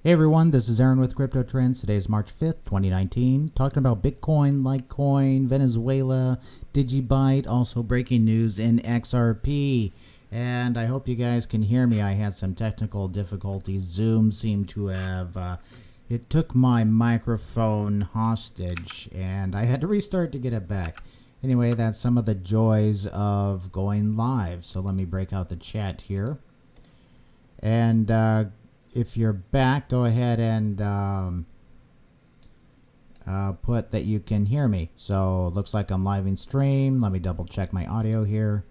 Hey everyone, this is Aaron with Crypto Trends. Today is March 5th, 2019. Talking about Bitcoin, Litecoin, Venezuela, DigiByte, also breaking news in XRP. And I hope you guys can hear me. I had some technical difficulties. Zoom seemed to have, it took my microphone hostage and I had to restart to get it back. Anyway, that's some of the joys of going live. So let me break out the chat here. And, if you're back, go ahead and put that you can hear me. So it looks like I'm live in stream. Let me double check my audio here.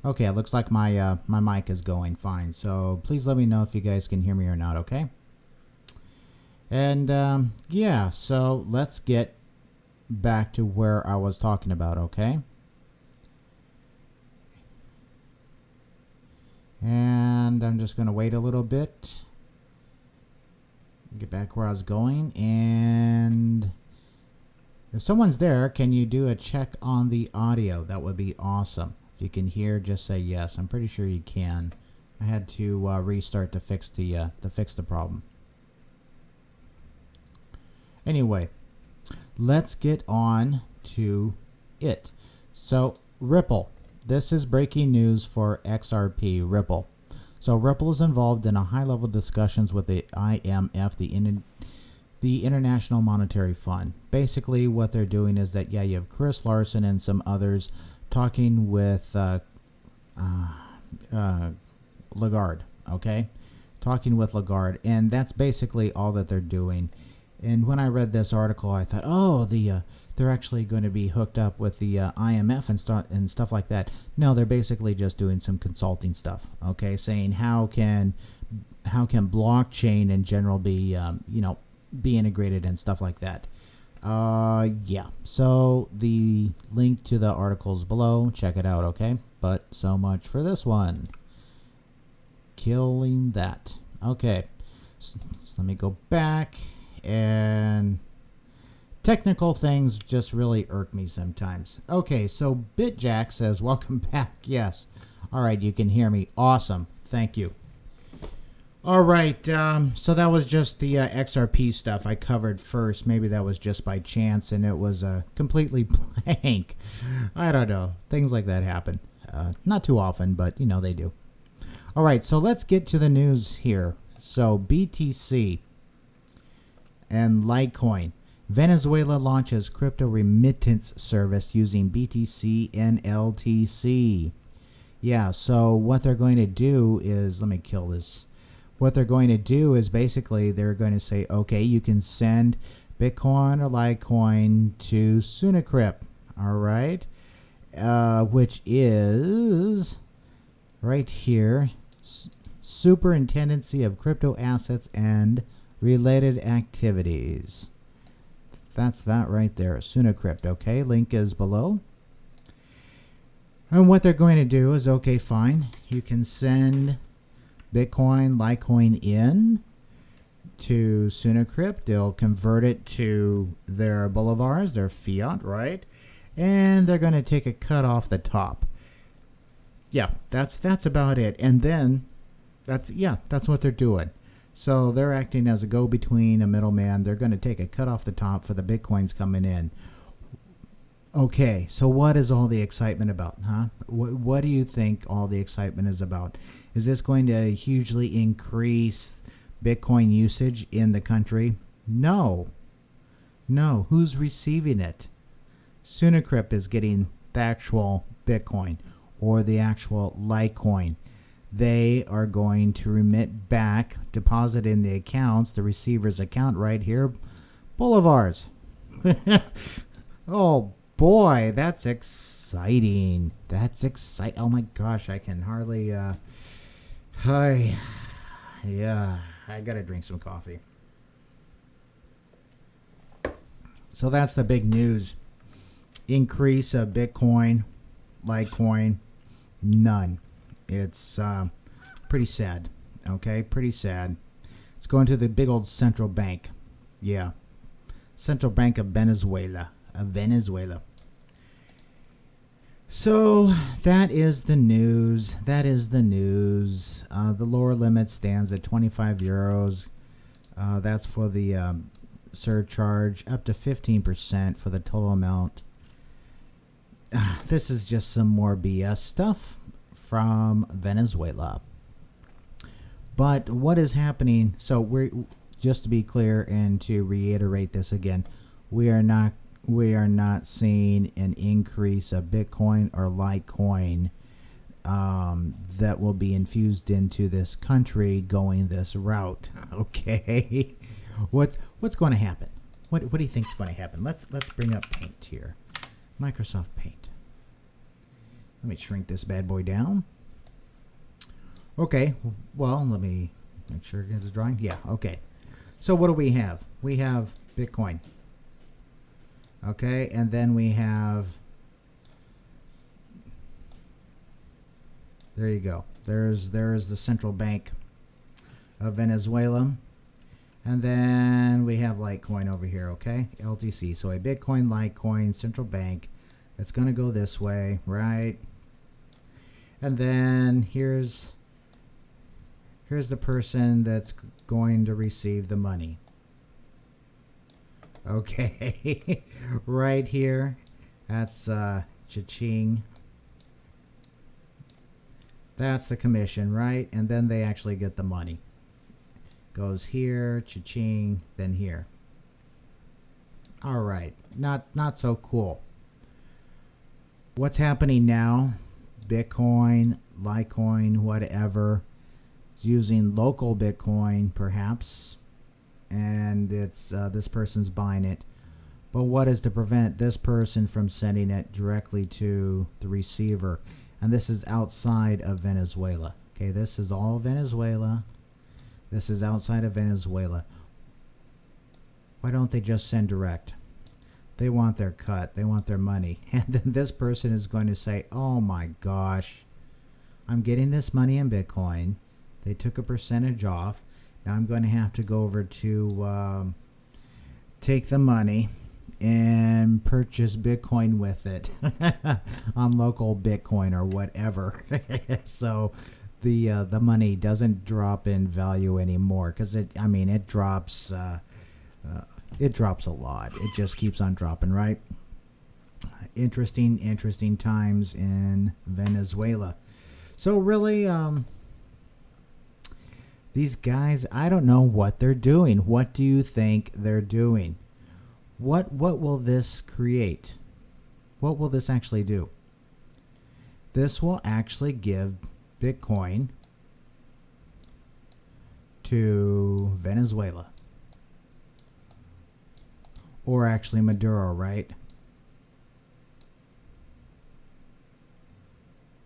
Okay, it looks like my my mic is going fine. So please let me know if you guys can hear me or not, okay? And yeah, so let's get back to where I was talking about, okay? And I'm just going to wait a little bit. Get back where I was going, and if someone's there, can you do a check on the audio? That would be awesome. If you can hear, just say yes. I'm pretty sure you can. I had to restart to fix the problem. Anyway, let's get on to it. So Ripple, this is breaking news for XRP Ripple. So Ripple is involved in a high-level discussions with the IMF, the International Monetary Fund. Basically, what they're doing is that, yeah, you have Chris Larsen and some others talking with Lagarde, okay? Talking with Lagarde, and that's basically all that they're doing. And when I read this article, I thought, oh, they're actually going to be hooked up with the IMF and stuff like that. No, they're basically just doing some consulting stuff. Okay, saying how can blockchain in general be be integrated and stuff like that. Yeah. So the link to the article is below. Check it out. Okay. But so much for this one. Killing that. Okay. So let me go back and. Technical things just really irk me sometimes. Okay, so BitJack says, welcome back. Yes. All right, you can hear me. Awesome. Thank you. All right, so that was just the XRP stuff I covered first. Maybe that was just by chance, and it was completely blank. I don't know. Things like that happen. Not too often, but, you know, they do. All right, so let's get to the news here. So BTC and Litecoin. Venezuela launches crypto remittance service using BTC LTC. Yeah, so what they're going to do is, let me kill this. What they're going to do is basically they're going to say, okay, you can send Bitcoin or Litecoin to Sunicrypt, all right? Which is right here, Superintendency of Crypto Assets and Related Activities. That's that right there, Sunicrypt, okay? Link is below. And what they're going to do is, okay, fine. You can send Bitcoin, Litecoin in to Sunicrypt. They'll convert it to their bolivars, their fiat, right? And they're going to take a cut off the top. Yeah, that's about it. And then, that's what they're doing. So they're acting as a go-between, a middleman. They're going to take a cut off the top for the Bitcoins coming in. Okay, so what is all the excitement about, huh? What do you think all the excitement is about? Is this going to hugely increase Bitcoin usage in the country? No. No. Who's receiving it? Sunicrypt is getting the actual Bitcoin or the actual Litecoin. They are going to remit back, deposit in the accounts, the receiver's account right here, bolivars. Oh boy, that's exciting. That's exciting. Oh my gosh, I can hardly, yeah, I gotta drink some coffee. So that's the big news. Increase of Bitcoin, Litecoin, none. It's pretty sad, okay? Pretty sad. It's going to the big old central bank. Yeah. Central Bank of Venezuela. So that is the news. The lower limit stands at 25 euros. That's for the surcharge, up to 15% for the total amount. This is just some more BS stuff from Venezuela. But what is happening? So we're, just to be clear and to reiterate this again, we are not seeing an increase of Bitcoin or Litecoin that will be infused into this country going this route. Okay, what's going to happen? What do you think is going to happen? Let's bring up Paint here, Microsoft Paint. Let me shrink this bad boy down. Okay, well, let me make sure it's drawing. Yeah, okay. So what do we have? We have Bitcoin. Okay, and then we have, there you go. There's the central bank of Venezuela. And then we have Litecoin over here, okay? LTC. So a Bitcoin, Litecoin, central bank. That's going to go this way, right? And then here's the person that's going to receive the money. Okay, right here, that's cha-ching. That's the commission, right? And then they actually get the money. Goes here, cha-ching, then here. All right, not so cool. What's happening now? Bitcoin, Litecoin, whatever, is using local Bitcoin, perhaps. And it's this person's buying it. But what is to prevent this person from sending it directly to the receiver? And this is outside of Venezuela. Okay, this is all Venezuela. This is outside of Venezuela. Why don't they just send direct? They want their cut. They want their money. And then this person is going to say, oh my gosh, I'm getting this money in Bitcoin. They took a percentage off. Now I'm going to have to go over to take the money and purchase Bitcoin with it on local Bitcoin or whatever. So the money doesn't drop in value anymore because it drops a lot. It just keeps on dropping, right? Interesting times in Venezuela. So really, these guys, I don't know what they're doing. What do you think they're doing? What will this create? What will this actually do? This will actually give Bitcoin to Venezuela. Or actually Maduro, right?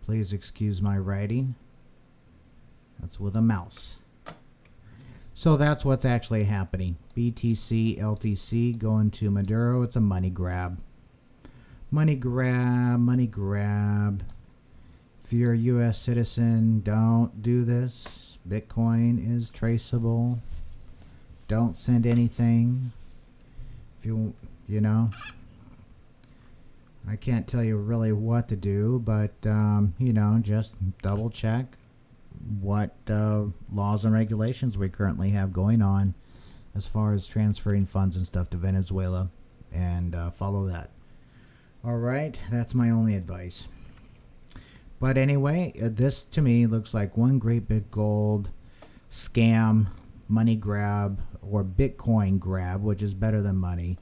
Please excuse my writing. That's with a mouse. So that's what's actually happening. BTC LTC going to Maduro. It's a money grab. Money grab. If you're a U.S. citizen, don't do this. Bitcoin is traceable. Don't send anything. If you know, I can't tell you really what to do, but, just double check what laws and regulations we currently have going on as far as transferring funds and stuff to Venezuela, and follow that. All right, that's my only advice. But anyway, this to me looks like one great big gold scam, money grab, or Bitcoin grab, which is better than money,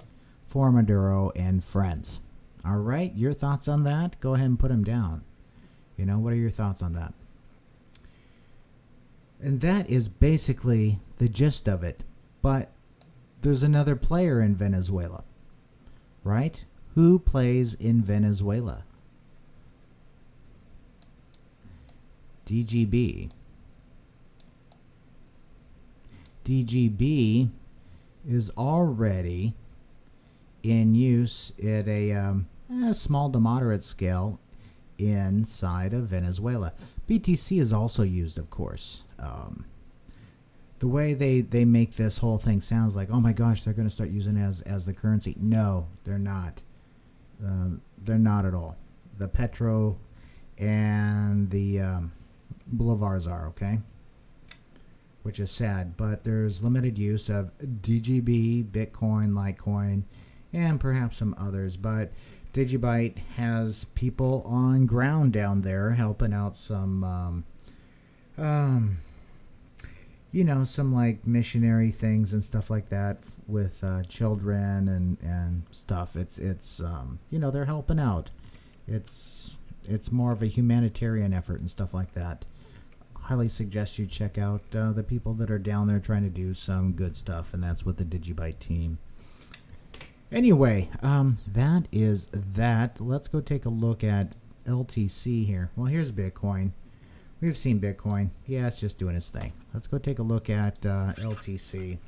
for Maduro and friends. All right, your thoughts on that? Go ahead and put them down. What are your thoughts on that? And that is basically the gist of it. But there's another player in Venezuela, right? Who plays in Venezuela? DGB. DGB is already in use at a small to moderate scale inside of Venezuela. BTC is also used, of course. The way they make this whole thing sounds like, oh my gosh, they're going to start using it as the currency. No, they're not. They're not at all. The Petro and the Bolivars are, okay? which is sad. But there's limited use of DGB, Bitcoin, Litecoin, and perhaps some others. But Digibyte has people on ground down there helping out some, you know, some like missionary things and stuff like that with children and stuff. It's you know, they're helping out. It's more of a humanitarian effort and stuff like that. Highly suggest you check out the people that are down there trying to do some good stuff, and that's with the Digibyte team. Anyway, that is that. Let's go take a look at LTC here. Well, here's Bitcoin. We've seen Bitcoin. Yeah, it's just doing its thing. Let's go take a look at LTC.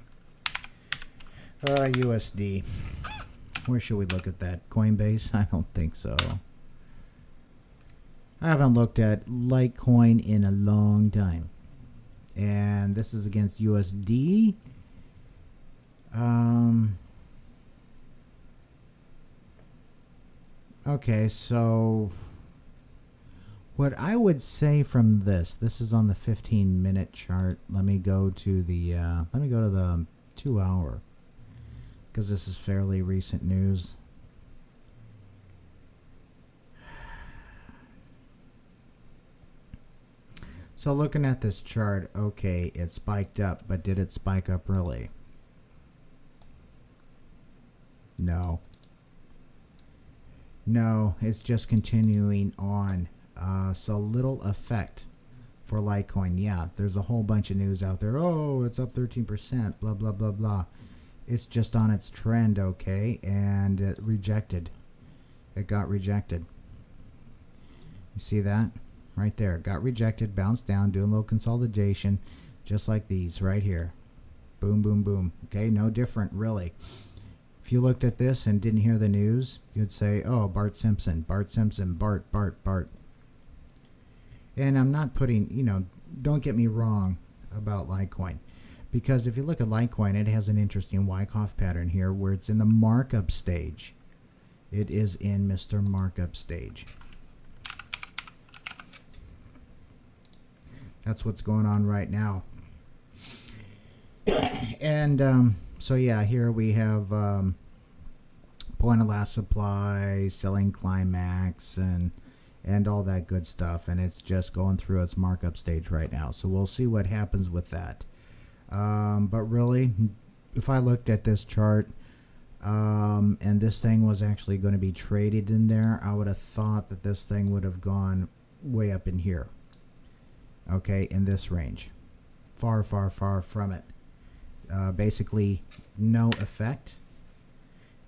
USD. Where should we look at that? Coinbase? I don't think so. I haven't looked at Litecoin in a long time. And this is against USD. Okay, so what I would say from this is on the 15-minute chart. Let me go to the 2 hour, because this is fairly recent news. So looking at this chart, okay, it spiked up, but did it spike up really? No. No, it's just continuing on. So little effect for Litecoin. Yeah, there's a whole bunch of news out there. Oh, it's up 13%, blah, blah, blah, blah. It's just on its trend, okay, and it rejected. It got rejected. You see that? Right there. Got rejected, bounced down, doing a little consolidation, just like these right here. Boom, boom, boom. Okay, no different, really. If you looked at this and didn't hear the news, you'd say, oh, Bart Simpson, Bart Simpson, Bart. And I'm not putting, you know, don't get me wrong about Litecoin. Because if you look at Litecoin, it has an interesting Wyckoff pattern here where it's in the markup stage. It is in Mr. Markup stage. That's what's going on right now. And so yeah, here we have point of last supply, selling climax, and all that good stuff, and it's just going through its markup stage right now. So we'll see what happens with that. But really, if I looked at this chart and this thing was actually going to be traded in there, I would have thought that this thing would have gone way up in here. Okay, in this range. Far, far, far from it. Basically, no effect.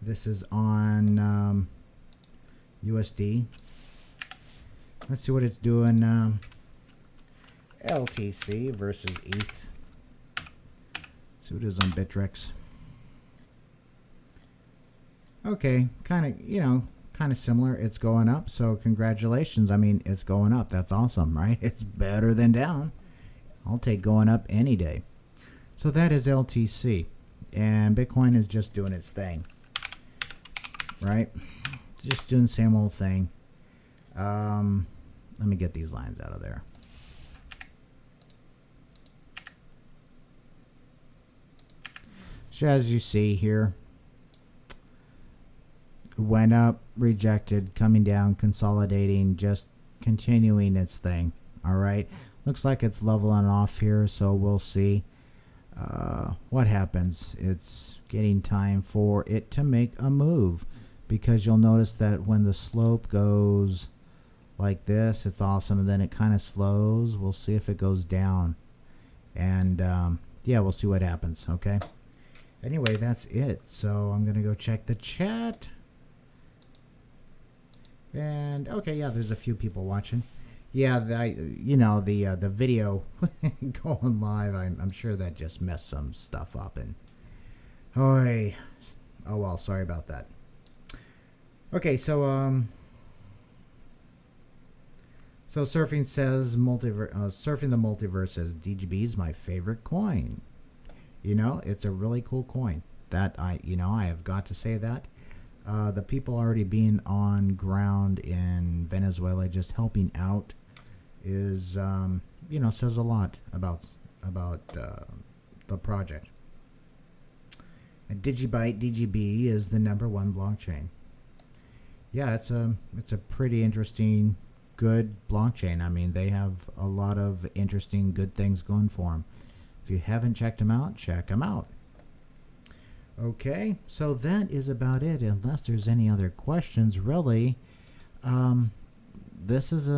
This is on USD. Let's see what it's doing. LTC versus ETH. See what it is on Bittrex. Okay, kind of, you know, kind of similar. It's going up, so congratulations. I mean, it's going up. That's awesome, right? It's better than down. I'll take going up any day. So that is LTC, and Bitcoin is just doing its thing, right? Just doing the same old thing. Let me get these lines out of there. So as you see here, went up, rejected, coming down, consolidating, just continuing its thing. All right, looks like it's leveling off here, so we'll see what happens. It's getting time for it to make a move, because you'll notice that when the slope goes like this, it's awesome, and then it kind of slows. We'll see if it goes down, and yeah, we'll see what happens. Okay, anyway, that's it. So I'm gonna go check the chat. And okay, yeah, there's a few people watching. Yeah, the video going live, I'm sure that just messed some stuff up, and oh well, sorry about that. Okay, so Surfing says Surfing the Multiverse says DGB is my favorite coin. You know, it's a really cool coin. That I have got to say that. The people already being on ground in Venezuela, just helping out, is says a lot about the project. And DGB is the #1 blockchain. Yeah, it's a pretty interesting, good blockchain. I mean, they have a lot of interesting, good things going for them. If you haven't checked them out, check them out. Okay, so that is about it. Unless there's any other questions, really. This is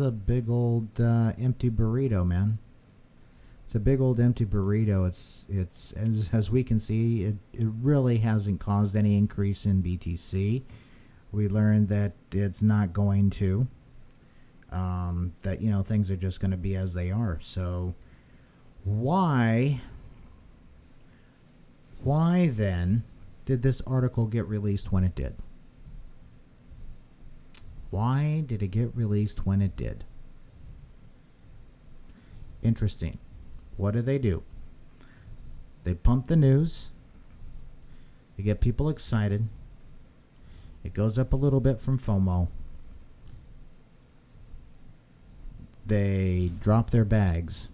a big old empty burrito, man. It's a big old empty burrito. It's as we can see, it really hasn't caused any increase in BTC. We learned that it's not going to. That, you know, things are just going to be as they are. So why then did this article get released when it did? Why did it get released when it did? Interesting. What do? They pump the news. They get people excited. It goes up a little bit from FOMO. They drop their bags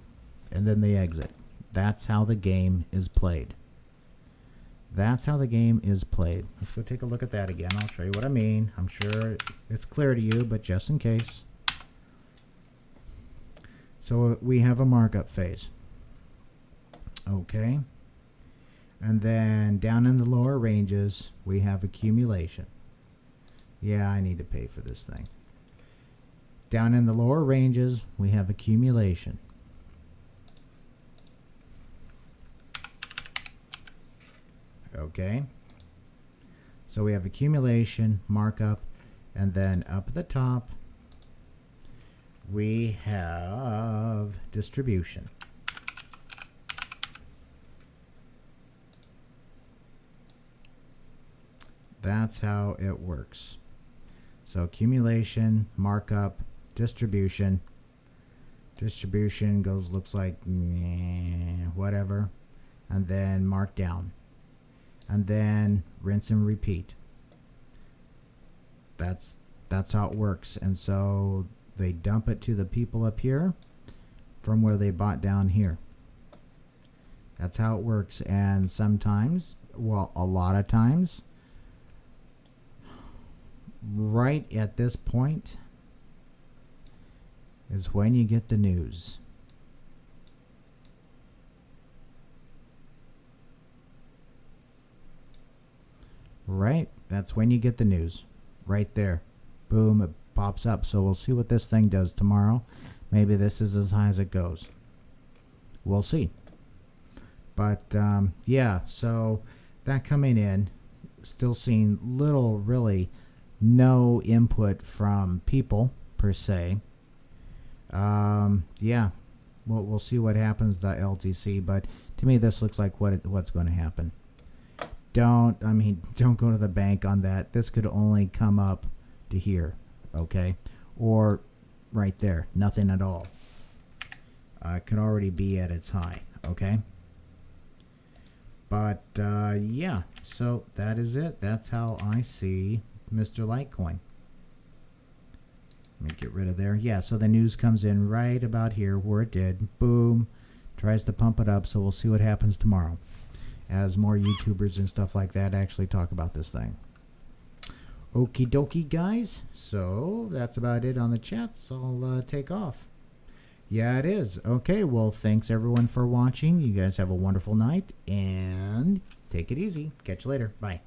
and then they exit. That's how the game is played. That's how the game is played. Let's go take a look at that again. I'll show you what I mean. I'm sure it's clear to you, but just in case. So we have a markup phase. Okay. And then down in the lower ranges, we have accumulation. Yeah, I need to pay for this thing. Down in the lower ranges, we have accumulation. Okay. So we have accumulation, markup, and then up at the top, we have distribution. That's how it works. So accumulation, markup, distribution. Distribution goes, looks like whatever, and then markdown, and then rinse and repeat. That's how it works. And so they dump it to the people up here from where they bought down here. That's how it works. And sometimes, well, a lot of times, right at this point is when you get the news. Right? That's when you get the news. Right there. Boom, it pops up. So we'll see what this thing does tomorrow. Maybe this is as high as it goes. We'll see. But yeah, so that coming in, still seeing really no input from people per se. Yeah, we'll see what happens to LTC, but to me this looks like what's going to happen. Don't go to the bank on that. This could only come up to here, okay, or right there, nothing at all. It could already be at its high, okay. But yeah, so that is it. That's how I see Mr. Litecoin. Let me get rid of there. Yeah, so the news comes in right about here where it did. Boom. Tries to pump it up, so we'll see what happens tomorrow as more YouTubers and stuff like that actually talk about this thing. Okie dokie, guys. So that's about it on the chats. I'll take off. Yeah, it is. Okay, well, thanks everyone for watching. You guys have a wonderful night, and take it easy. Catch you later. Bye.